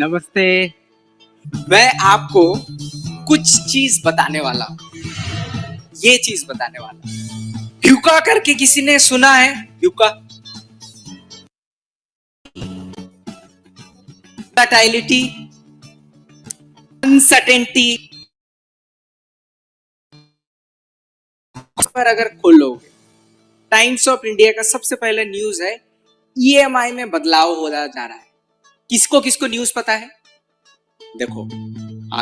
नमस्ते। मैं आपको कुछ चीज बताने वाला हूं। ये चीज बताने वाला हूं। ह्यूका करके किसी ने सुना है? ह्यूका, वोलेटिलिटी, अनसर्टेनिटी पर अगर खोलोगे, टाइम्स ऑफ इंडिया का सबसे पहले न्यूज है ईएमआई में बदलाव होता जा रहा है। किसको किसको न्यूज पता है? देखो,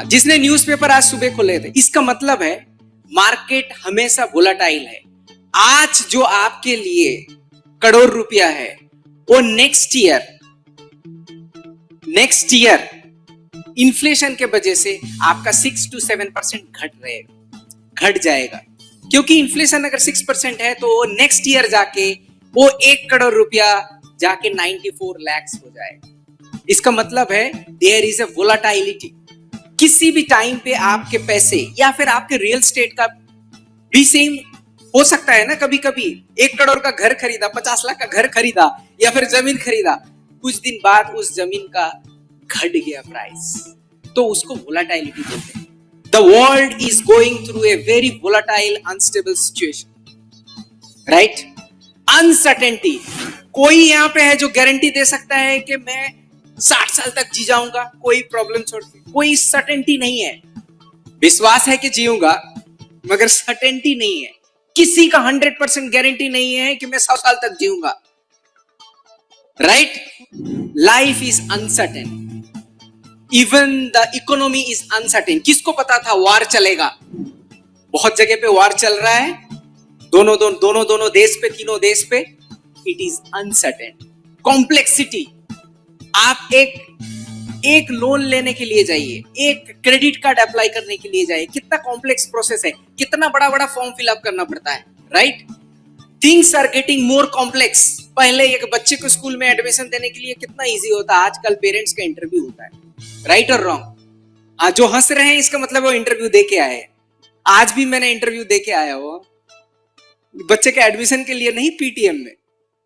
जिसने न्यूज़पेपर आज सुबह खोले थे, इसका मतलब है मार्केट हमेशा वोलेटाइल है। आज जो आपके लिए करोड़ रुपया है वो नेक्स्ट ईयर इन्फ्लेशन के वजह से आपका 6 to 7% घट जाएगा। क्योंकि इन्फ्लेशन अगर 6% है तो नेक्स्ट ईयर जाके वो 1 करोड़ रुपया जाके 94 लाख हो जाएगा। इसका मतलब है देयर इज अ वोलेटिलिटी। किसी भी टाइम पे आपके पैसे या फिर आपके रियल स्टेट का भी सेम हो सकता है ना। कभी कभी 1 करोड़ का घर खरीदा, 50 लाख का घर खरीदा या फिर जमीन खरीदा, कुछ दिन बाद उस जमीन का घट गया प्राइस, तो उसको वोलेटिलिटी बोलते हैं। The world is going through a very volatile unstable situation, right? Uncertainty. कोई यहां पे है जो गारंटी दे सकता है कि मैं 60 साल तक जी जाऊंगा कोई प्रॉब्लम छोड़ के? कोई सर्टेनिटी नहीं है। विश्वास है कि जीऊंगा, मगर सर्टेनिटी नहीं है। किसी का 100% गारंटी नहीं है कि मैं 100 साल तक जीऊंगा, right? Life is uncertain, even the economy is uncertain. किसको पता था वार चलेगा? बहुत जगह पे वार चल रहा है, दोनों देश पे, तीनों देश पे। It is uncertain. कॉम्प्लेक्सिटी। आप एक लोन लेने के लिए जाइए, एक क्रेडिट कार्ड अप्लाई करने के लिए जाइए, कितना कॉम्प्लेक्स प्रोसेस है, कितना बड़ा बड़ा फॉर्म फिलअप करना पड़ता है, right? Things are getting more complex. पहले एक बच्चे को स्कूल में एडमिशन देने के लिए कितना इजी होता है, आजकल पेरेंट्स का इंटरव्यू होता है, राइट और रॉन्ग? जो हंस रहे हैं इसका मतलब वो इंटरव्यू दे के आए। आज भी मैंने इंटरव्यू दे के आया, वो बच्चे के एडमिशन के लिए नहीं, पीटीएम में,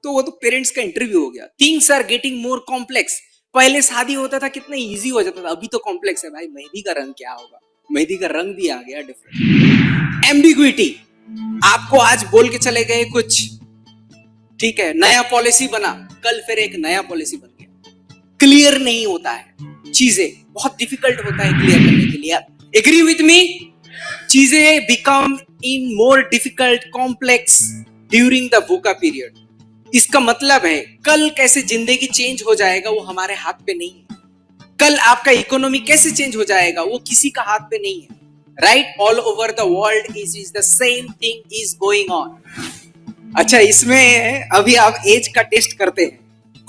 तो वो तो पेरेंट्स का इंटरव्यू हो गया। Things are getting more complex. पहले शादी होता था कितना इजी हो जाता था, अभी तो कॉम्प्लेक्स है भाई। मेहंदी का रंग क्या होगा? मेहंदी का रंग भी आ गया डिफरेंट। एम्बिग्विटी। आपको आज बोल के चले गए कुछ, ठीक है, नया पॉलिसी बना, कल फिर एक नया पॉलिसी बन गया। क्लियर नहीं होता है चीजें, बहुत डिफिकल्ट होता है क्लियर करने के लिए। Agree with me? चीजें become in more difficult, complex during the VUCA period. इसका मतलब है कल कैसे जिंदगी चेंज हो जाएगा वो हमारे हाथ पे नहीं है। कल आपका इकोनॉमी कैसे चेंज हो जाएगा वो किसी का हाथ पे नहीं है, right? All over the world is the same thing is going on. अच्छा, इसमें अभी आप एज का टेस्ट करते हैं।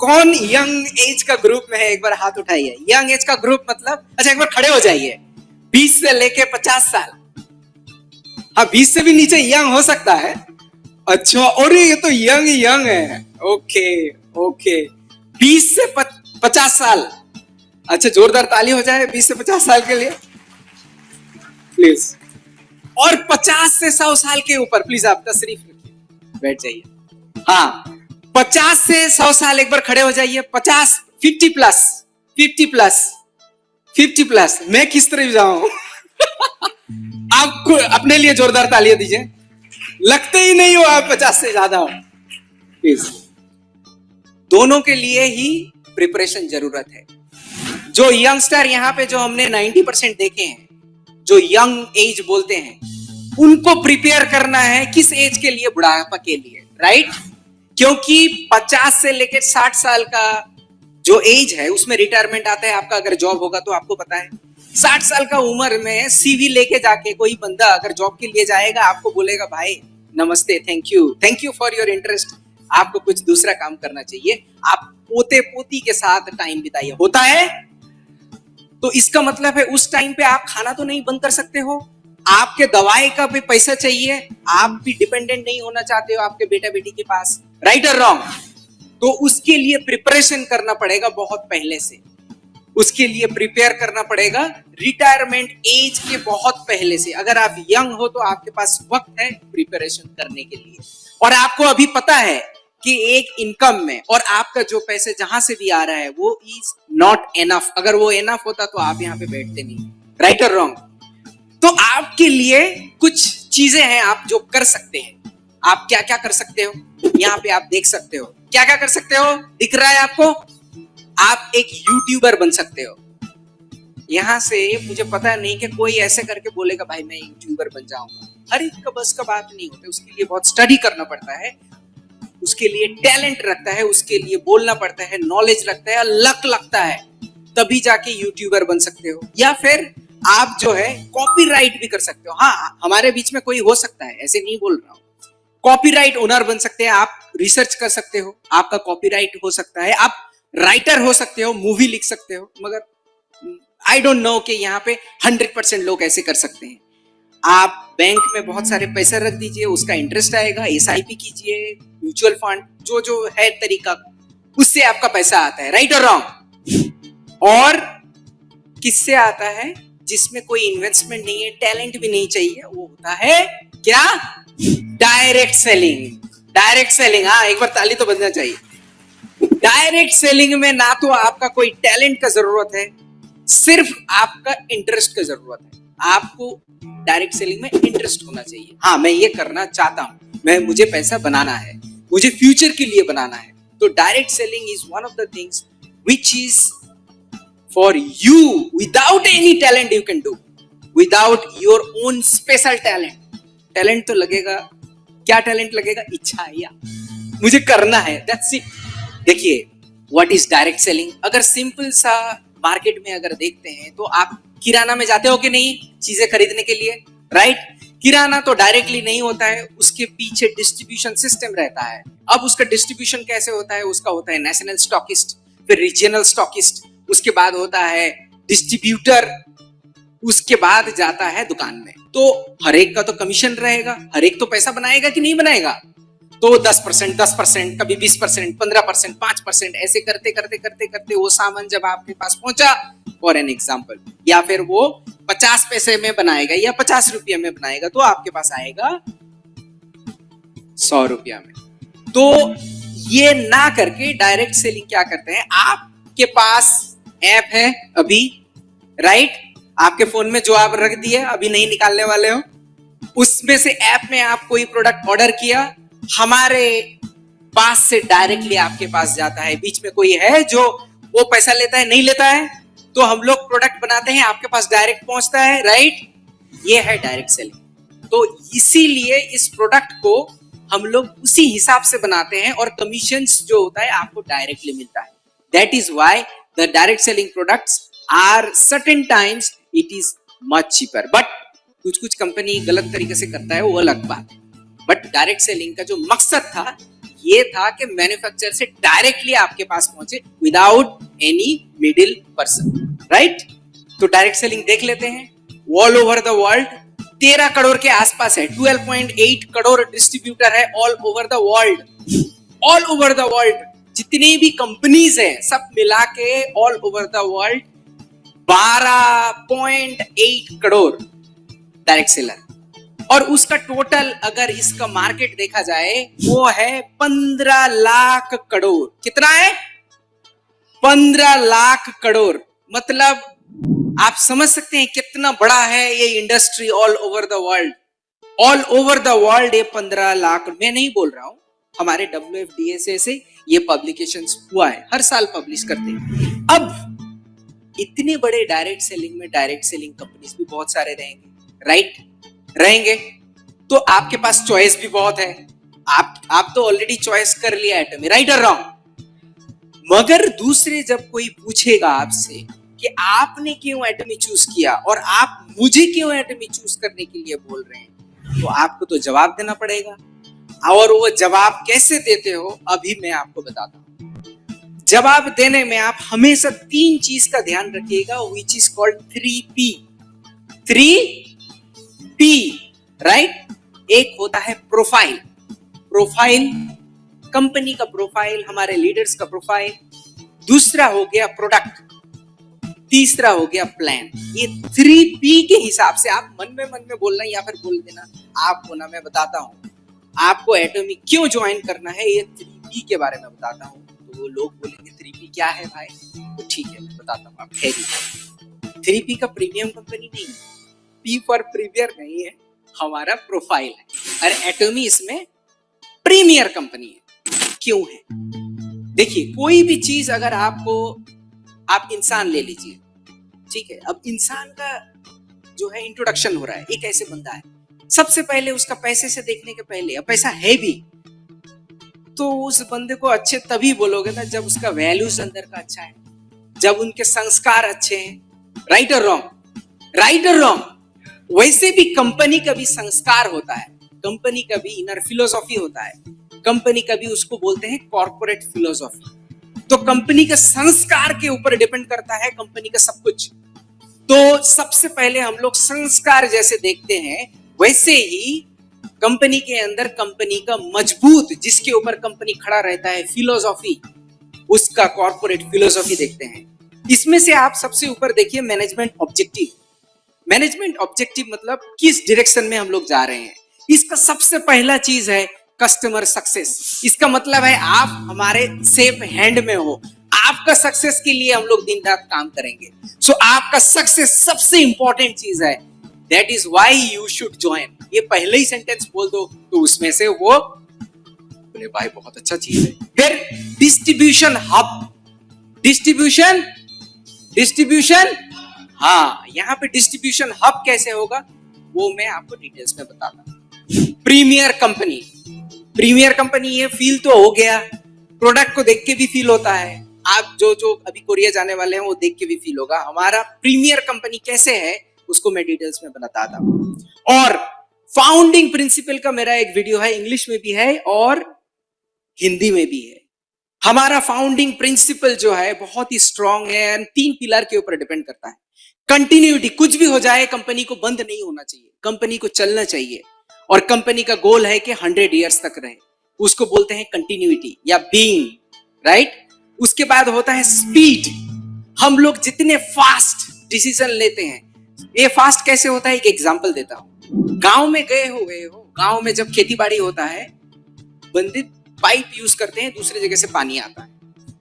कौन यंग एज का ग्रुप में है? एक बार हाथ उठाइए। यंग एज का ग्रुप मतलब, अच्छा एक बार खड़े हो जाइए। 20 से लेके 50 साल। हाँ, 20 से भी नीचे यंग हो सकता है। अच्छा, और ये तो यंग है। ओके 20 से 50 साल। अच्छा, जोरदार ताली हो जाए 20 से 50 साल के लिए प्लीज। और 50 से 100 साल के ऊपर प्लीज आप तशरीफ रखिए, बैठ जाइए। हाँ, 50 से 100 साल एक बार खड़े हो जाइए। 50, 50 प्लस। मैं किस तरह जाऊं? आपको अपने लिए जोरदार तालियां दीजिए। लगते ही नहीं हो आप 50 से ज्यादा हो। प्लीज, दोनों के लिए ही प्रिपरेशन जरूरत है। जो यंगस्टर यहाँ पे जो हमने 90% देखे हैं, जो यंग एज बोलते हैं, उनको प्रिपेयर करना है किस एज के लिए? बुढ़ापा के लिए, राइट? क्योंकि 50 से लेकर 60 साल का जो एज है उसमें रिटायरमेंट आता है आपका। अगर जॉब होगा तो आपको पता है 60 साल का उम्र में सीवी लेके जाके कोई बंदा अगर जॉब के लिए जाएगा, आपको बोलेगा भाई नमस्ते, thank you for your interest, आपको कुछ दूसरा काम करना चाहिए, आप पोते पोती के साथ टाइम बिताइए। होता है? तो इसका मतलब है उस टाइम पे आप खाना तो नहीं बंद कर सकते हो, आपके दवाई का भी पैसा चाहिए, आप भी डिपेंडेंट नहीं होना चाहते हो आपके बेटा बेटी के पास, राइट और रॉन्ग? तो उसके लिए प्रिपरेशन करना पड़ेगा बहुत पहले से। उसके लिए प्रिपेयर करना पड़ेगा रिटायरमेंट एज के बहुत पहले से। अगर आप यंग हो तो आपके पास वक्त है प्रिपरेशन करने के लिए। और आपको अभी पता है कि एक इनकम में और आपका जो पैसे जहां से भी आ रहा है वो इज नॉट एनफ। अगर वो एनफ होता तो आप यहाँ पे बैठते नहीं। राइट और रॉन्ग? तो आपके लिए कुछ चीजें हैं आप जो कर सकते हैं। आप क्या क्या कर सकते हो, यहाँ पे आप देख सकते हो। क्या क्या कर सकते हो, दिख रहा है आपको? आप एक यूट्यूबर बन सकते हो। यहां से मुझे पता नहीं कि कोई ऐसे करके बोलेगा भाई मैं यूट्यूबर बन जाऊंगा। हर एक का बस का बात नहीं होता, उसके लिए बहुत स्टडी करना पड़ता है, उसके लिए टैलेंट रखता है, उसके लिए बोलना पड़ता है, नॉलेज लगता है, लक लगता है, तभी जाके यूट्यूबर बन सकते हो। या फिर आप जो है कॉपीराइट भी कर सकते हो। हाँ, हमारे बीच में कोई हो सकता है, ऐसे नहीं बोल रहा हूं। कॉपीराइट ओनर बन सकते हैं आप, रिसर्च कर सकते हो, आपका कॉपीराइट हो सकता है, आप राइटर हो सकते हो, मूवी लिख सकते हो। मगर आई डोंट नो कि यहाँ पे 100% लोग ऐसे कर सकते हैं। आप बैंक में बहुत सारे पैसे रख दीजिए, उसका इंटरेस्ट आएगा, एसआईपी कीजिए, म्यूचुअल फंड, जो जो है तरीका, उससे आपका पैसा आता है। राइट और रॉन्ग? और किससे आता है? जिसमें कोई इन्वेस्टमेंट नहीं है, टैलेंट भी नहीं चाहिए, वो होता है क्या? Direct selling. डायरेक्ट सेलिंग, हाँ एक बार ताली तो बजना चाहिए। डायरेक्ट सेलिंग में ना तो आपका कोई टैलेंट का जरूरत है, सिर्फ आपका इंटरेस्ट का जरूरत है। आपको डायरेक्ट सेलिंग में इंटरेस्ट होना चाहिए। हाँ मैं ये करना चाहता हूं, मुझे पैसा बनाना है, मुझे फ्यूचर के लिए बनाना है। तो direct selling is one of the things which is for you. Without any talent you can do, without your own special talent. Talent तो लगेगा, क्या टैलेंट लगेगा? इच्छा, या मुझे करना है, दैट्स इट। देखिए व्हाट इज डायरेक्ट सेलिंग। अगर सिंपल सा मार्केट में अगर देखते हैं तो आप किराना में जाते हो कि नहीं चीजें खरीदने के लिए? राइट? किराना तो डायरेक्टली नहीं होता है, उसके पीछे डिस्ट्रीब्यूशन सिस्टम रहता है। अब उसका डिस्ट्रीब्यूशन कैसे होता है? उसका होता है नेशनल स्टॉकिस्ट, फिर रीजनल स्टॉकिस्ट, उसके बाद होता है डिस्ट्रीब्यूटर, उसके बाद जाता है दुकान में। तो हर एक का तो कमीशन रहेगा, हर एक तो पैसा बनाएगा कि नहीं बनाएगा? तो 10%, कभी 20%, 15%, 5%, ऐसे करते करते करते करते वो सामान जब आपके पास पहुंचा, फॉर एन एग्जाम्पल, या फिर वो 50 पैसे में बनाएगा या 50 रुपये में बनाएगा, तो आपके पास आएगा 100 रुपया में। तो ये ना करके डायरेक्ट सेलिंग क्या करते हैं? आपके पास ऐप है अभी, राइट? आपके फोन में जो आप रख दिए, अभी नहीं निकालने वाले हो, उसमें से ऐप में आप कोई प्रोडक्ट ऑर्डर किया, हमारे पास से डायरेक्टली आपके पास जाता है। बीच में कोई है जो वो पैसा लेता है? नहीं लेता है। तो हम लोग प्रोडक्ट बनाते हैं, आपके पास डायरेक्ट पहुंचता है, राइट? ये है डायरेक्ट सेलिंग। तो इसीलिए इस प्रोडक्ट को हम लोग उसी हिसाब से बनाते हैं और कमीशंस जो होता है आपको डायरेक्टली मिलता है। That is why the direct selling products are certain times it is much cheaper. But कुछ कुछ कंपनी गलत तरीके से करता है, वो अलग बात है। बट डायरेक्ट सेलिंग का जो मकसद था ये था कि मैन्युफैक्चरर से डायरेक्टली आपके पास पहुंचे without any middle person, right? तो डायरेक्ट सेलिंग देख लेते हैं। All over the world 13 crore के आसपास है, 12.8 करोड़ डिस्ट्रीब्यूटर है all over the world. All over the world जितनी भी कंपनीज है सब मिला के all over the world 12.8 crore direct seller. और उसका टोटल अगर इसका मार्केट देखा जाए वो है 15 लाख करोड़। कितना है? 15 लाख करोड़। मतलब आप समझ सकते हैं कितना बड़ा है ये industry all over the world. All over the world ये 15 लाख, मैं नहीं बोल रहा हूं, हमारे WFDA से ये पब्लिकेशंस हुआ है, हर साल पब्लिश करते हैं। अब इतने बड़े डायरेक्ट सेलिंग में डायरेक्ट सेलिंग कंपनीज भी बहुत सारे रहेंगे, राइट? रहेंगे तो आपके पास चॉइस भी बहुत है। आप तो ऑलरेडी चॉइस कर लिया एटमी, राइट और रॉन्ग? मगर दूसरे जब कोई पूछेगा आपसे कि आपने क्यों एटमी चूज किया और आप मुझे क्यों एटमी चूज करने के लिए बोल रहे हैं, तो आपको तो जवाब देना पड़ेगा। और वो जवाब कैसे देते हो अभी मैं आपको बताता हूं। जवाब देने में आप हमेशा 3 चीज का ध्यान रखिएगा, which is called 3P। 3P, right? एक होता है प्रोफाइल, प्रोफाइल कंपनी का प्रोफाइल, हमारे लीडर्स का प्रोफाइल। दूसरा हो गया प्रोडक्ट, तीसरा हो गया प्लान। ये 3P के हिसाब से आप मन में बोलना या फिर बोल देना, आपको ना मैं बताता हूं आपको एटॉमिक क्यों ज्वाइन करना है। ये 3P 3P के बारे में बताता हूँ। तो वो लोग बोलेंगे 3P क्या है भाई? तो ठीक है मैं बताता हूँ, आप ठहरिए। 3P का प्रीमियम कंपनी नहीं है, P फॉर प्रीमियर नहीं है, हमारा प्रोफाइल है। और एटॉमी इसमें प्रीमियर कंपनी है। क्यों है? देखिए, कोई भी चीज अगर आप इंसान ले लीजिए, ठीक है, अब इंसान का जो है इंट्रोडक्शन हो रहा है, एक ऐसे बंदा है, सबसे पहले उसका पैसे से देखने के पहले, अब पैसा है भी तो उस बंदे को अच्छे तभी बोलोगे ना जब उसका वैल्यूज अंदर का अच्छा है, जब उनके संस्कार अच्छे हैं। राइट और रॉन्ग? राइट और रॉन्ग? वैसे भी कंपनी का भी संस्कार होता है, कंपनी का भी इनर फिलोसॉफी होता है, कंपनी का भी उसको बोलते हैं कॉर्पोरेट फिलोसॉफी। तो कंपनी के संस्कार के ऊपर डिपेंड करता है कंपनी का सब कुछ। तो सबसे पहले हम लोग संस्कार जैसे देखते हैं, वैसे ही कंपनी के अंदर कंपनी का मजबूत, जिसके ऊपर कंपनी खड़ा रहता है, फिलोसॉफी, उसका कॉर्पोरेट फिलोसॉफी देखते हैं। इसमें से आप सबसे ऊपर देखिए मैनेजमेंट ऑब्जेक्टिव। मैनेजमेंट ऑब्जेक्टिव मतलब किस डायरेक्शन में हम लोग जा रहे हैं। इसका सबसे पहला चीज है कस्टमर सक्सेस। इसका मतलब है आप हमारे सेफ हैंड में हो, आपका सक्सेस के लिए हम लोग दिन रात काम करेंगे। सो आपका सक्सेस सबसे इंपॉर्टेंट चीज है। That is why you should join. ये पहले ही सेंटेंस बोल दो तो उसमें से वो बोले भाई बहुत अच्छा चीज है। फिर डिस्ट्रीब्यूशन हब। डिस्ट्रीब्यूशन हाँ, यहाँ पे डिस्ट्रीब्यूशन हब कैसे होगा वो मैं आपको डिटेल्स में बताता हूँ। प्रीमियर कंपनी, प्रीमियर कंपनी ये फील तो हो गया, प्रोडक्ट को देख के भी फील होता है। आप जो अभी कोरिया जाने वाले हैं वो देख के भी फील होगा। हमारा प्रीमियर कंपनी कैसे है उसको मैं डिटेल्स में बताता हूँ। और फाउंडिंग प्रिंसिपल का मेरा एक वीडियो है, इंग्लिश में भी है और हिंदी में भी है। हमारा फाउंडिंग प्रिंसिपल जो है बहुत ही स्ट्रांग है एंड 3 पिलर के ऊपर डिपेंड करता है। कंटिन्यूटी, कुछ भी हो जाए कंपनी को बंद नहीं होना चाहिए, कंपनी को चलना चाहिए। और कंपनी का गोल है कि 100 इयर्स तक रहे, उसको बोलते हैं कंटिन्यूटी या बीइंग। राइट? उसके बाद होता है स्पीड। हम लोग जितने फास्ट डिसीजन लेते हैं, ये फास्ट कैसे होता है एक एग्जांपल देता हूं। गांव में गए हो, गांव में जब खेती बाड़ी होता है, बंदे पाइप यूज करते हैं, दूसरी जगह से पानी आता है।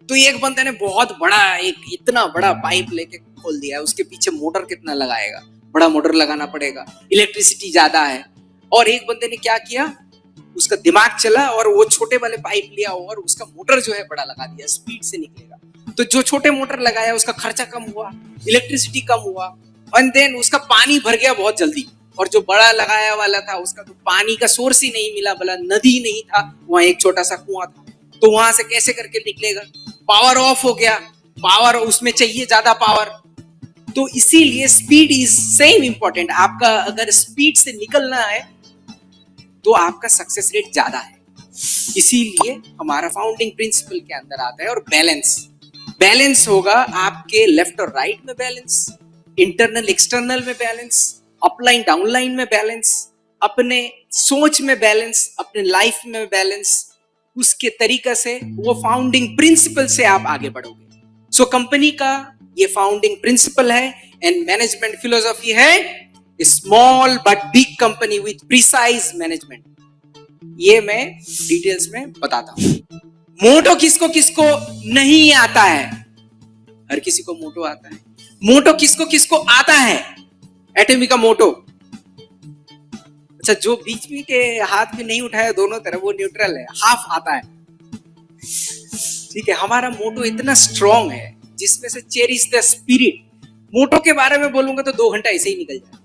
तो एक बंदे ने बहुत बड़ा, एक इतना बड़ा पाइप लेके खोल दिया है, उसके पीछे मोटर कितना लगाएगा, बड़ा मोटर लगाना पड़ेगा, इलेक्ट्रिसिटी ज्यादा है। और एक बंदे ने क्या किया, उसका दिमाग चला और वो छोटे वाले पाइप लिया और उसका मोटर जो है बड़ा लगा दिया, स्पीड से निकलेगा। तो जो छोटे मोटर लगाया उसका खर्चा कम हुआ, इलेक्ट्रिसिटी कम हुआ, एंड देन उसका पानी भर गया बहुत जल्दी। और जो बड़ा लगाया वाला था उसका तो पानी का सोर्स ही नहीं मिला, भला नदी नहीं था, वहां एक छोटा सा कुआं था, तो वहां से कैसे करके निकलेगा। पावर ऑफ हो गया, पावर उसमें चाहिए ज्यादा पावर। तो इसीलिए स्पीड इज सेम इंपॉर्टेंट। आपका अगर स्पीड से निकलना है तो आपका सक्सेस रेट ज्यादा है। इसीलिए हमारा फाउंडिंग प्रिंसिपल के अंदर आता है। और बैलेंस होगा आपके लेफ्ट और राइट में बैलेंस, इंटरनल एक्सटर्नल में बैलेंस, अपलाइन डाउनलाइन में बैलेंस, अपने सोच में बैलेंस, अपने लाइफ में बैलेंस। उसके तरीका से वो फाउंडिंग प्रिंसिपल से आप आगे बढ़ोगे। सो कंपनी का ये फाउंडिंग प्रिंसिपल है एंड मैनेजमेंट फिलोसॉफी है small but big company with precise management. ये मैं डिटेल्स में बताता हूं। मोटो किसको किसको नहीं आता है? हर किसी को मोटो आता है। मोटो किसको किसको आता है? एटॉमी का मोटो। अच्छा, जो बीच में के हाथ में नहीं उठाया दोनों तरफ, वो न्यूट्रल है, हाफ आता है। ठीक है, हमारा मोटो इतना स्ट्रॉन्ग है जिसमें से चेरिश द स्पिरिट। मोटो के बारे में बोलूंगा तो 2 घंटा ऐसे ही निकल जाए।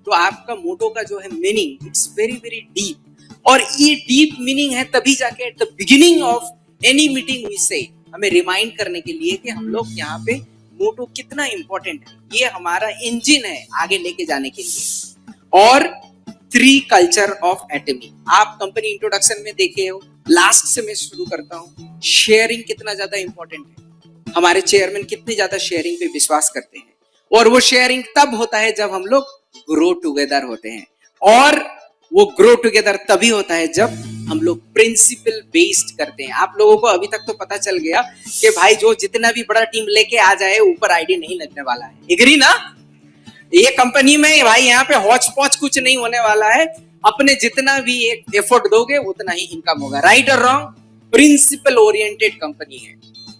तो आपका मोटो का जो है meaning, it's very very deep. और ये डीप मीनिंग है तभी जाके at the beginning of any meeting we say हमें रिमाइंड करने के लिए कि हम लोग यहाँ पे मोटो कितना इंपॉर्टेंट है। ये हमारा इंजन है आगे लेके जाने के लिए। और 3 कल्चर ऑफ एटॉमी आप कंपनी इंट्रोडक्शन में देखे हो। लास्ट से मैं शुरू करता हूँ। शेयरिंग कितना ज्यादा इंपॉर्टेंट है। हमारे चेयरमैन कितनी ज्यादा शेयरिंग पे विश्वास करते हैं। और वो शेयरिंग तब होता है जब हम लोग ग्रो टुगेदर होते हैं। और वो ग्रो टुगेदर तभी होता है जब हम लोग प्रिंसिपल बेस्ड करते हैं। आप लोगों को अभी तक तो पता चल गया कि भाई जो जितना भी बड़ा टीम लेके आ जाए ऊपर आईडी नहीं लगने वाला है। एग्री ना? ये कंपनी में भाई यहाँ पे हौच पौच कुछ नहीं होने वाला है। अपने जितना भी एक एफर्ट दोगे उतना ही इनकम होगा। राइट और रॉन्ग? प्रिंसिपल ओरिएंटेड कंपनी है,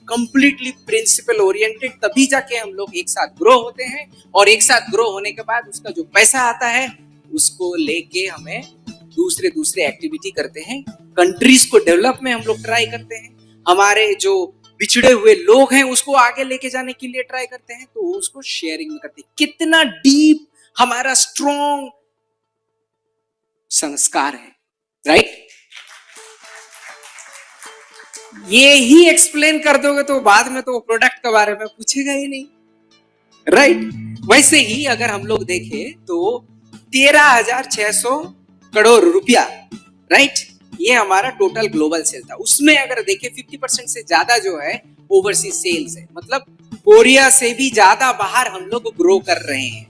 कंप्लीटली प्रिंसिपल ओरिएंटेड। तभी जाके हम लोग एक साथ ग्रो होते हैं, और एक साथ ग्रो होने के बाद उसका जो पैसा आता है उसको लेके हमें दूसरे एक्टिविटी करते हैं। कंट्रीज को डेवलप में हम लोग ट्राई करते हैं, हमारे जो बिछड़े हुए लोग हैं उसको आगे लेके जाने के लिए ट्राई करते हैं, तो उसको शेयरिंग में करते हैं। कितना डीप हमारा स्ट्रॉन्ग संस्कार है, राइट? ये ही एक्सप्लेन कर दोगे तो बाद में तो प्रोडक्ट के बारे में पूछेगा ही नहीं, राइट? वैसे ही अगर हम लोग देखें तो 13,600 करोड़ रुपया, राइट, ये हमारा टोटल ग्लोबल सेल था। उसमें अगर देखें 50% से ज्यादा जो है ओवरसीज सेल्स है, मतलब कोरिया से भी ज्यादा बाहर हम लोग ग्रो कर रहे हैं,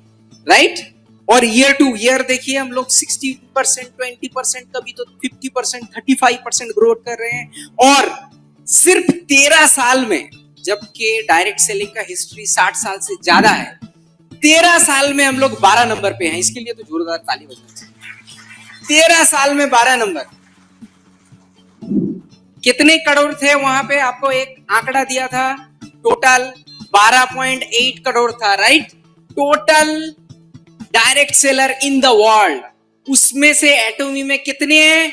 राइट? और ईयर टू ईयर देखिए हम लोग 60%, 20%, कभी तो 50%, 35% ग्रोथ कर रहे हैं। और सिर्फ 13 साल में, जबकि डायरेक्ट सेलिंग का हिस्ट्री 60 साल से ज्यादा है, 13 साल में हम लोग 12 नंबर पे हैं। इसके लिए तो जोरदार ताली बजानी चाहिए। 13 साल में 12 नंबर। कितने करोड़ थे वहां पे? आपको एक आंकड़ा दिया था, टोटल 12.8 करोड़ था, right? Total direct seller in the world. उसमें से एटोमी में कितने हैं?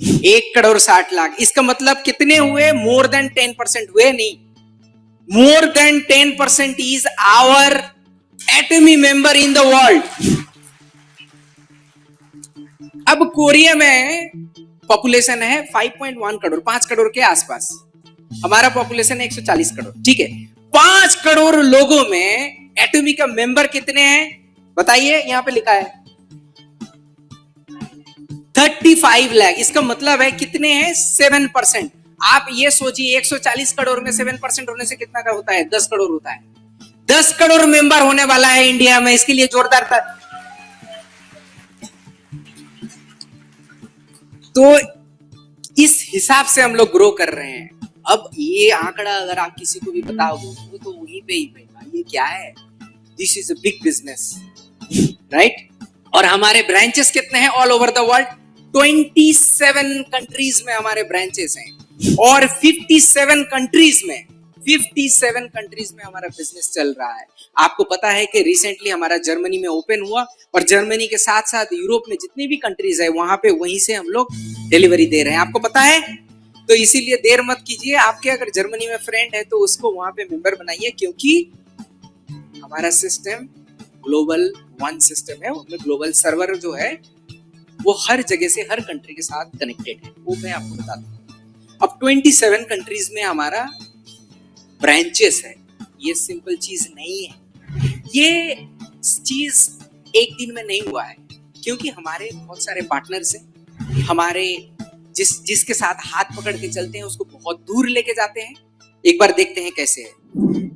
1,60,00,000। इसका मतलब कितने हुए? मोर देन 10% हुए। नहीं, more than 10% is our Atomy member in the world. अब कोरिया में पॉपुलेशन है 5.1 करोड़, 5 करोड़ के आसपास। हमारा पॉपुलेशन है 140 करोड़, ठीक है? 5 करोड़ लोगों में एटमी का मेंबर कितने हैं बताइए? यहां पे लिखा है 35 लाख। इसका मतलब है कितने हैं? 7%। आप ये सोचिए 140 करोड़ में 7% होने से कितना का होता है? 10 करोड़ होता है। 10 करोड़ मेंबर होने वाला है इंडिया में। इसके लिए जोरदार था। तो इस हिसाब से हम लोग ग्रो कर रहे हैं। अब ये आंकड़ा अगर आप किसी को भी बताओगे तो वहीं पे ही ये क्या है? This is a big business, right? और हमारे ब्रांचेस कितने हैं all over the world? 27 countries में हमारे ब्रांचेस हैं, और 57 कंट्रीज में हमारा बिजनेस चल रहा है। आपको पता है कि रिसेंटली हमारा जर्मनी में ओपन हुआ, और जर्मनी के साथ साथ यूरोप में जितनी भी कंट्रीज है वहां पे वहीं से हम लोग डिलीवरी दे रहे हैं। आपको पता है? तो इसीलिए देर मत कीजिए। आपके अगर जर्मनी में फ्रेंड है तो उसको वहां पे मेंबर बनाइए, क्योंकि हमारा सिस्टम ग्लोबल वन सिस्टम है। उसमें ग्लोबल सर्वर जो है वो हर जगह से हर कंट्री के साथ कनेक्टेड है। वो मैं आपको बताता हूँ। अब 27 कंट्रीज में हमारा ब्रांचेस है। ये सिंपल चीज नहीं है। ये चीज एक दिन में नहीं हुआ है, क्योंकि हमारे बहुत सारे पार्टनर्स हैं। हमारे जिसके साथ हाथ पकड़ के चलते हैं उसको बहुत दूर लेके जाते हैं। एक बार देखते हैं कैसे है।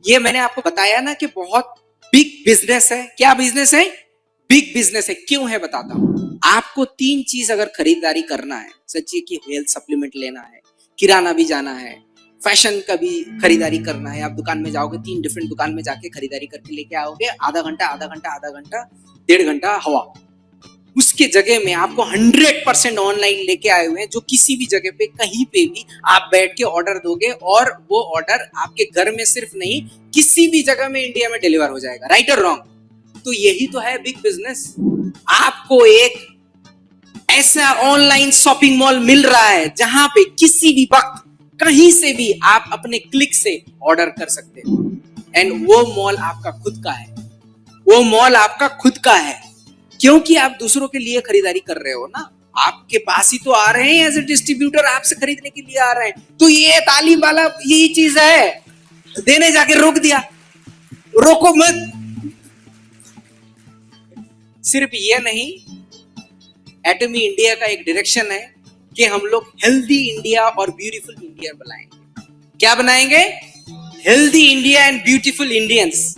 ये मैंने आपको बताया ना कि बहुत बिग बिजनेस है। क्या बिजनेस है? बिग बिजनेस है। क्यों है बताता हूँ। आपको 3 चीज अगर खरीदारी करना है, सच्ची की हेल्थ सप्लीमेंट लेना है, किराना भी जाना है, फैशन का भी खरीदारी करना है। आप दुकान में जाओगे, 3 डिफरेंट दुकान में जाके खरीदारी करके लेके आओगे, आधा घंटा, 1.5 घंटा हवा। उसके जगह में आपको 100% ऑनलाइन लेके आए हुए हैं, जो किसी भी जगह पे कहीं पे भी आप बैठ के ऑर्डर दोगे और वो ऑर्डर आपके घर में सिर्फ नहीं किसी भी जगह में इंडिया में डिलीवर हो जाएगा। राइट और रॉन्ग? तो यही तो है बिग बिजनेस। आपको एक ऐसा ऑनलाइन शॉपिंग मॉल मिल रहा है जहां पे किसी भी वक्त कहीं से भी आप अपने क्लिक से ऑर्डर कर सकते हो, एंड वो मॉल आपका खुद का है। वो मॉल आपका खुद का है क्योंकि आप दूसरों के लिए खरीदारी कर रहे हो ना। आपके पास ही तो आ रहे हैं एज ए डिस्ट्रीब्यूटर, आपसे खरीदने के लिए आ रहे हैं। तो ये तालीम वाला यही चीज है। देने जाके रोक दिया। रोको मत। सिर्फ ये नहीं, एटमी इंडिया का एक डायरेक्शन है कि हम लोग हेल्दी इंडिया और ब्यूटीफुल इंडिया बनाएंगे। क्या बनाएंगे? Healthy India and beautiful Indians.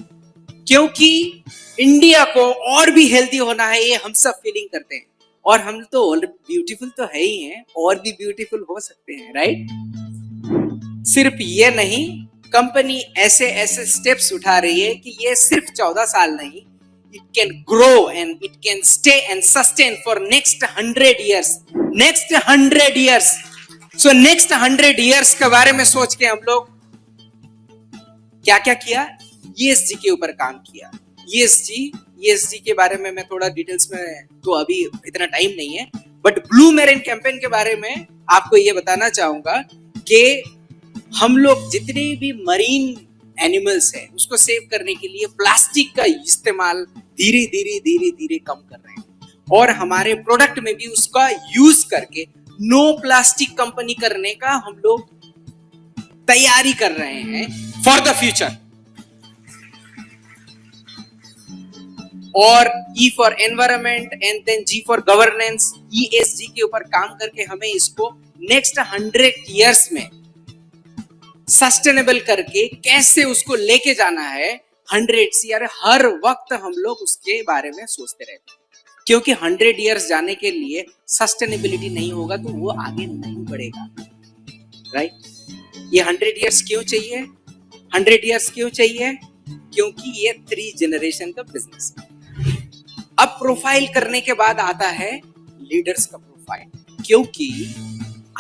क्योंकि इंडिया को और भी हेल्दी होना है, ये हम सब फीलिंग करते हैं। और हम तो ब्यूटीफुल तो है ही हैं, और भी ब्यूटीफुल हो सकते हैं। राइट? सिर्फ ये नहीं, कंपनी ऐसे ऐसे स्टेप्स उठा रही है कि ये सिर्फ 14 साल नहीं, it can grow and it can stay and sustain for next 100 years. Next 100 years so next 100 years के बारे में सोच के हम लोग क्या क्या किया, ईएसजी के ऊपर काम किया। ईएसजी के बारे में मैं थोड़ा डिटेल्स में तो अभी इतना टाइम नहीं है, बट ब्लू मैरिन कैंपेन के बारे में आपको ये बताना चाहूंगा कि हम लोग जितने भी मरीन एनिमल्स हैं उसको सेव करने के लिए प्लास्टिक का इस्तेमाल धीरे धीरे धीरे धीरे कम कर रहे हैं, और हमारे प्रोडक्ट में भी उसका यूज करके नो प्लास्टिक कंपनी करने का हम लोग तैयारी कर रहे हैं फॉर द फ्यूचर। और E for environment and then G for governance, ESG के ऊपर काम करके हमें इसको नेक्स्ट 100 इयर्स में सस्टेनेबल करके कैसे उसको लेके जाना है 100 ईयर, हर वक्त हम लोग उसके बारे में सोचते रहते हैं, क्योंकि 100 इयर्स जाने के लिए सस्टेनेबिलिटी नहीं होगा तो वो आगे नहीं बढ़ेगा, राइट? ये 100 इयर्स क्यों चाहिए? 100 इयर्स क्यों चाहिए? क्योंकि ये 3 जनरेशन का बिजनेस है। अब प्रोफाइल करने के बाद आता है लीडर्स का प्रोफाइल, क्योंकि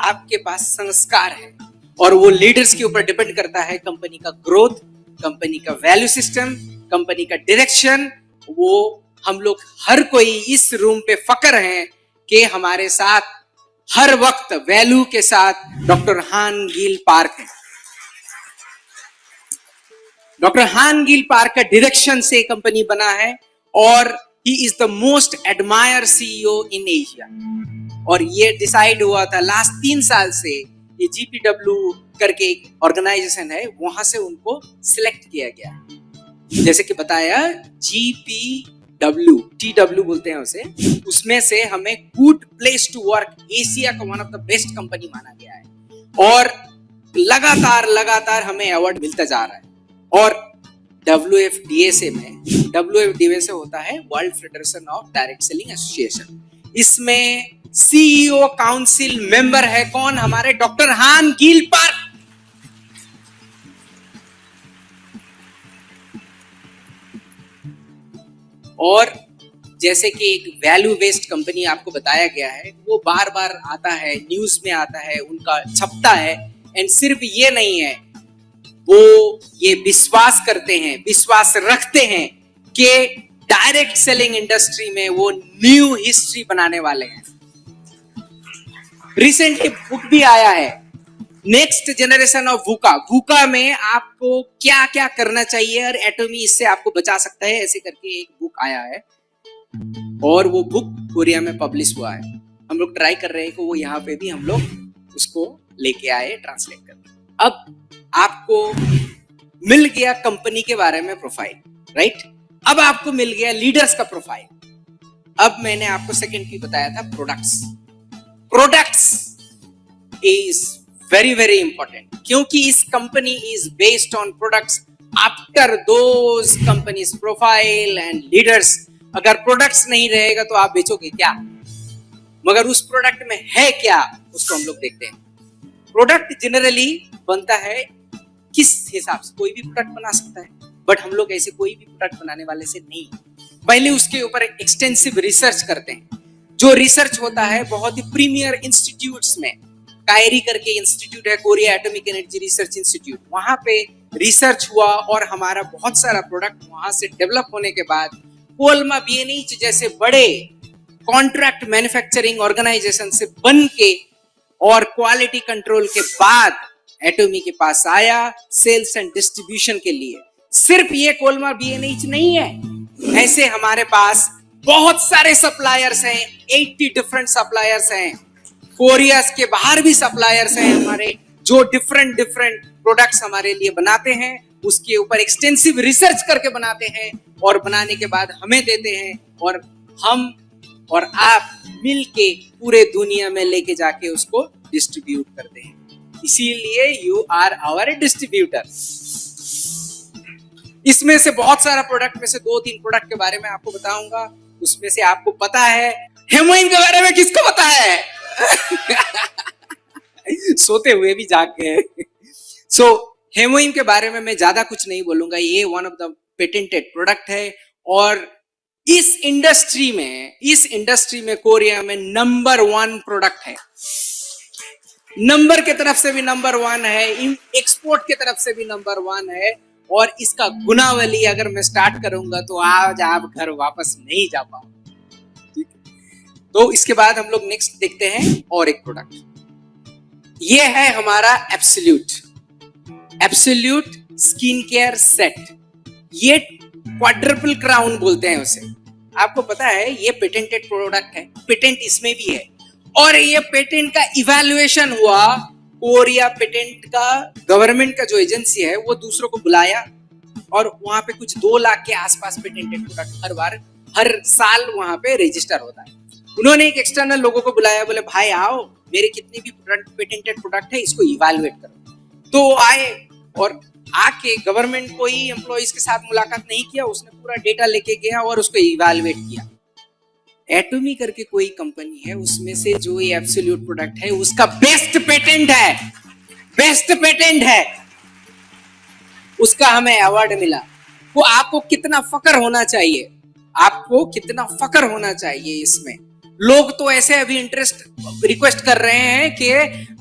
आपके पास संस्कार है और वो लीडर्स के ऊपर डिपेंड करता है कंपनी का ग्रोथ, कंपनी का वैल्यू सिस्टम, कंपनी का डायरेक्शन। वो हम लोग हर कोई इस रूम पे फकर हैं कि हमारे साथ हर वक्त वैल्यू के साथ डॉक्टर हान गील पार्क है। डॉक्टर हान गील पार्क का डायरेक्शन से कंपनी बना है और he is the most admire CEO in Asia. और ये डिसाइड हुआ था लास्ट 3 साल से, ये जीपीडब्ल्यू करके एक ऑर्गेनाइजेशन है, वहां से उनको सिलेक्ट किया गया। जैसे कि बताया जीपीडब्ल्यू, टीडब्ल्यू बोलते हैं उसे, उसमें से हमें good place to work Asia का one of the best company माना गया है और लगातार हमें अवार्ड मिलता जा रहा है। और WFDSA में, WFDSA होता है world federation of direct selling association, इसमें सीईओ काउंसिल मेंबर है कौन? हमारे डॉक्टर हान गील पार्क। और जैसे कि एक वैल्यू बेस्ड कंपनी आपको बताया गया है, वो बार बार आता है, न्यूज में आता है, उनका छपता है। एंड सिर्फ ये नहीं है, वो ये विश्वास करते हैं, विश्वास रखते हैं कि डायरेक्ट सेलिंग इंडस्ट्री में वो न्यू हिस्ट्री बनाने वाले हैं। रिसेंटली बुक भी आया है, next generation of VUCA. VUCA में आपको क्या क्या करना चाहिए और एटॉमी इससे आपको बचा सकता है, ऐसे करके एक बुक आया है और वो बुक कोरिया में पब्लिश हुआ है। हम लोग ट्राई कर रहे हैं कि वो यहाँ पे भी हम लोग उसको लेके आए, ट्रांसलेट करके। अब आपको मिल गया कंपनी के बारे में प्रोफाइल, राइट? अब आपको मिल गया लीडर्स का प्रोफाइल। अब मैंने आपको सेकंड की बताया था products is very very important, क्योंकि इस company is based on products. After those companies profile and leaders, अगर प्रोडक्ट्स नहीं रहेगा तो आप बेचोगे क्या? मगर उस प्रोडक्ट में है क्या, उसको हम लोग देखते हैं। प्रोडक्ट जनरली बनता है किस हिसाब से? कोई भी प्रोडक्ट बना सकता है, बट हम लोग ऐसे कोई भी प्रोडक्ट बनाने वाले से नहीं, पहले उसके ऊपर एक्सटेंसिव रिसर्च करते हैं। जो रिसर्च होता है बहुत ही प्रीमियर इंस्टीट्यूट्स में, कायरी करके इंस्टीट्यूट है, Korea atomic energy research institute, वहां पे रिसर्च हुआ और हमारा बहुत सारा प्रोडक्ट वहां से डेवलप होने के बाद कोलमा बीएनएच जैसे बड़े कॉन्ट्रैक्ट मैन्युफैक्चरिंग ऑर्गेनाइजेशन से बन के और क्वालिटी कंट्रोल के बाद एटॉमी के पास आया सेल्स एंड डिस्ट्रीब्यूशन के लिए। सिर्फ ये कोलमा बीएनएच नहीं है, ऐसे हमारे पास बहुत सारे सप्लायर्स हैं, 80 डिफरेंट सप्लायर्स हैं। कोरिया के बाहर भी सप्लायर्स हैं हमारे, जो डिफरेंट प्रोडक्ट्स हमारे लिए बनाते हैं, उसके ऊपर एक्सटेंसिव रिसर्च करके बनाते हैं और बनाने के बाद हमें देते हैं, और हम और आप मिलके पूरे दुनिया में लेके जाके उसको डिस्ट्रीब्यूट करते हैं। इसीलिए यू आर आवर डिस्ट्रीब्यूटर। इसमें से बहुत सारा प्रोडक्ट में से 2-3 प्रोडक्ट के बारे में आपको बताऊंगा। उसमें से आपको पता है हेमोइन के बारे में? किसको पता है? सोते हुए भी जाग गए। सो हेमोइन के बारे में मैं ज्यादा कुछ नहीं बोलूंगा, ये one of the patented product है और इस इंडस्ट्री में कोरिया में नंबर 1 प्रोडक्ट है। नंबर के तरफ से भी नंबर 1 है, एक्सपोर्ट के तरफ से भी नंबर 1 है, और इसका गुनावली अगर मैं स्टार्ट करूंगा तो आज आप घर वापस नहीं जा पाओगे। ठीक है, तो इसके बाद हम लोग नेक्स्ट देखते हैं और एक प्रोडक्ट। ये है हमारा एब्सोल्यूट स्किन केयर सेट। ये क्वाड्रपल क्राउन बोलते हैं उसे। आपको पता है ये पेटेंटेड प्रोडक्ट है, पेटेंट इसमें भी है, और ये पेटेंट का इवैल्यूएशन हुआ। कोरिया पेटेंट का गवर्नमेंट का जो एजेंसी है वो दूसरों को बुलाया, और वहां पे कुछ 2 लाख के आसपास पेटेंटेड प्रोडक्ट हर साल वहां पे रजिस्टर होता है। उन्होंने एक एक्सटर्नल लोगों को बुलाया, बोले भाई आओ, मेरे कितने भी पेटेंटेड प्रोडक्ट है इसको इवैल्यूएट करो। तो आए, और आके गवर्नमेंट कोई एम्प्लॉइज के साथ मुलाकात नहीं किया, उसने पूरा डेटा लेके गया और उसको इवैल्यूएट किया। एटॉमी करके कोई कंपनी है, उसमें से जो ये एब्सोल्यूट प्रोडक्ट है उसका बेस्ट पेटेंट है, उसका हमें अवार्ड मिला। तो आपको कितना फक्र होना चाहिए, आपको कितना फक्र होना चाहिए इसमें। लोग तो ऐसे अभी रिक्वेस्ट कर रहे हैं कि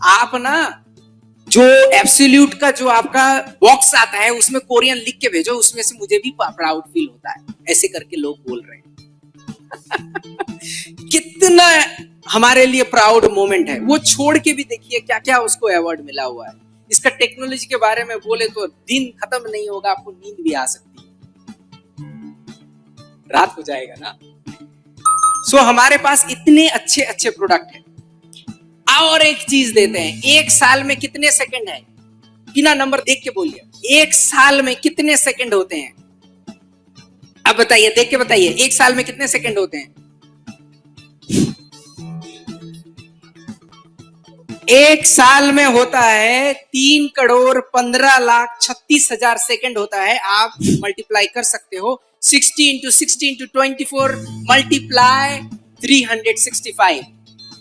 आप ना जो एब्सोल्यूट का जो आपका बॉक्स आता है उसमें कोरियन लिख के भेजो, उसमें से मुझे भी प्राउड फील होता है, ऐसे करके लोग बोल रहे हैं। कितना हमारे लिए प्राउड मोमेंट है। वो छोड़ के भी देखिए क्या क्या उसको अवार्ड मिला हुआ है। इसका टेक्नोलॉजी के बारे में बोले तो दिन खत्म नहीं होगा, आपको नींद भी आ सकती है, रात हो जाएगा ना। सो हमारे पास इतने अच्छे अच्छे प्रोडक्ट है। और एक चीज देते हैं, 1 साल में कितने सेकंड है, बिना नंबर देख के बोलिए, 1 साल में कितने सेकंड होते हैं? अब बताइए, देख के बताइए, 1 साल में कितने सेकंड होते हैं? 1 साल में होता है 3,15,36,000 सेकंड होता है। आप मल्टीप्लाई कर सकते हो, 60 into 60 into 24 मल्टीप्लाई 365,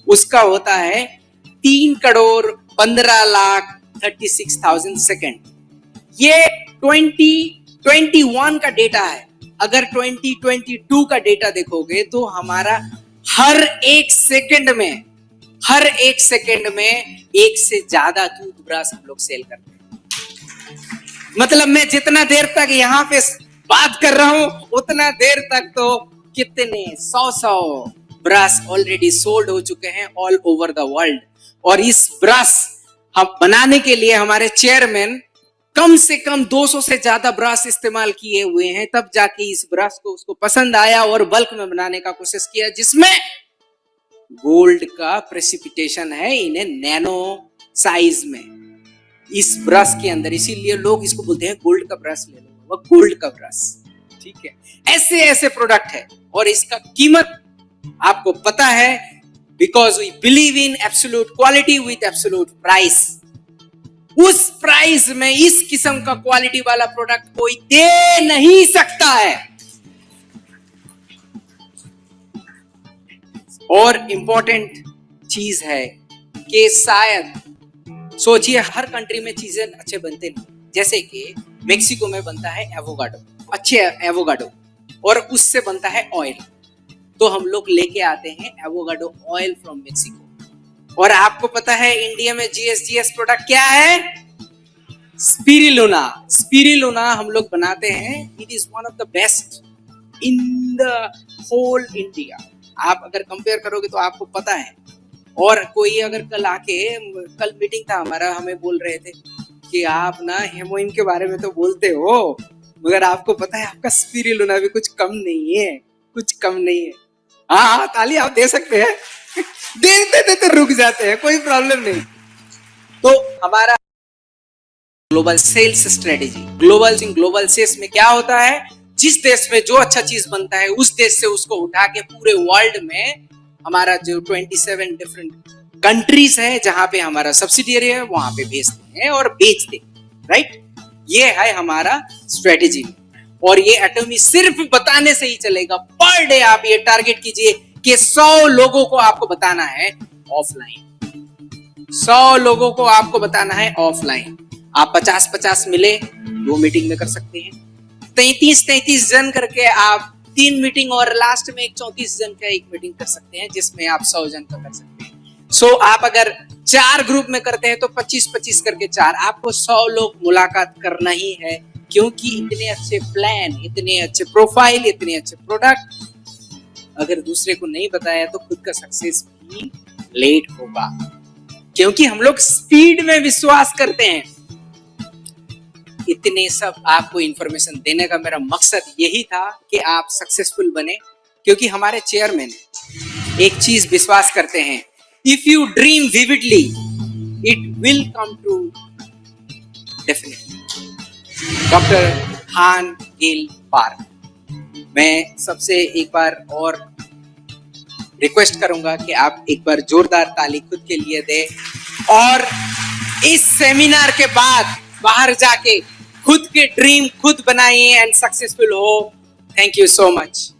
उसका होता है 3,15,36,000 सेकंड। ये 2021 का डेटा है। अगर 2022 का डेटा देखोगे तो हमारा हर एक सेकंड में 1 से ज्यादा टूथब्रश हम लोग सेल करते हैं। मतलब मैं जितना देर तक यहाँ पे बात कर रहा हूं उतना देर तक तो कितने 100 ब्रश ऑलरेडी सोल्ड हो चुके हैं ऑल ओवर द वर्ल्ड। और इस ब्रश हम बनाने के लिए हमारे चेयरमैन कम से कम 200 से ज्यादा ब्रश इस्तेमाल किए हुए हैं, तब जाके इस ब्रश को उसको पसंद आया और बल्क में बनाने का कोशिश किया, जिसमें गोल्ड का प्रेसिपिटेशन है इन्हें नैनो साइज में इस ब्रश के अंदर। इसीलिए लोग इसको बोलते हैं गोल्ड का ब्रश ले लो, वो गोल्ड का ब्रश। ठीक है, ऐसे ऐसे प्रोडक्ट है और इसका कीमत आपको पता है, because we believe in absolute quality with absolute price. उस प्राइस में इस किस्म का क्वालिटी वाला प्रोडक्ट कोई दे नहीं सकता है। और इंपॉर्टेंट चीज है कि शायद सोचिए हर कंट्री में चीजें अच्छे बनते नहीं, जैसे कि मेक्सिको में बनता है एवोकाडो, अच्छे एवोकाडो, और उससे बनता है ऑयल, तो हम लोग लेके आते हैं एवोकाडो ऑयल फ्रॉम मेक्सिको। और आपको पता है इंडिया में जीएस प्रोडक्ट क्या है? स्पिरुलिना हम लोग बनाते हैं। It is one of the best in the whole India. आप अगर कंपेयर करोगे तो आपको पता है। और कोई अगर कल मीटिंग था हमारा, हमें बोल रहे थे कि आप ना हेमोइन के बारे में तो बोलते हो, मगर आपको पता है आपका स्पिरुलिना भी कुछ कम नहीं है, कुछ कम नहीं है। हाँ, ताली आप दे सकते हैं। देते रुक जाते हैं, कोई प्रॉब्लम नहीं। तो हमारा global sales strategy, global sales में क्या होता है, जिस देश में जो अच्छा चीज बनता है उस देश से उसको उठा के पूरे वर्ल्ड में, हमारा जो 27 डिफरेंट कंट्रीज है जहां पे हमारा सब्सिडियरी है वहां पे भेजते हैं और बेचते हैं। राइट, ये है हमारा स्ट्रेटेजी। और ये एटॉमी सिर्फ बताने से ही चलेगा। पर डे आप ये टारगेट कीजिए कि 100 लोगों को आपको बताना है ऑफलाइन, 100 लोगों को आपको बताना है ऑफलाइन। आप 50-50 मिले 2 मीटिंग में कर सकते हैं, 33 जन करके आप 3 मीटिंग, और लास्ट में एक 34 जन का एक मीटिंग कर सकते हैं, जिसमें आप 100 जन का कर सकते हैं। सो आप अगर 4 ग्रुप में करते हैं तो 25-25 करके 4, आपको 100 लोग मुलाकात करना ही है, क्योंकि इतने अच्छे प्लान, इतने अच्छे प्रोफाइल, इतने अच्छे प्रोडक्ट अगर दूसरे को नहीं बताया तो खुद का सक्सेस भी लेट होगा, क्योंकि हम लोग स्पीड में विश्वास करते हैं। इतने सब आपको इंफॉर्मेशन देने का मेरा मकसद यही था कि आप सक्सेसफुल बने, क्योंकि हमारे चेयरमैन एक चीज विश्वास करते हैं, if you dream vividly it will come true definitely. Doctor हान गिल पार्क। मैं सबसे एक बार और रिक्वेस्ट करूंगा कि आप एक बार जोरदार ताली खुद के लिए दें और इस सेमिनार के बाद बाहर जाके खुद के ड्रीम खुद बनाइए एंड सक्सेसफुल हो। Thank you so much.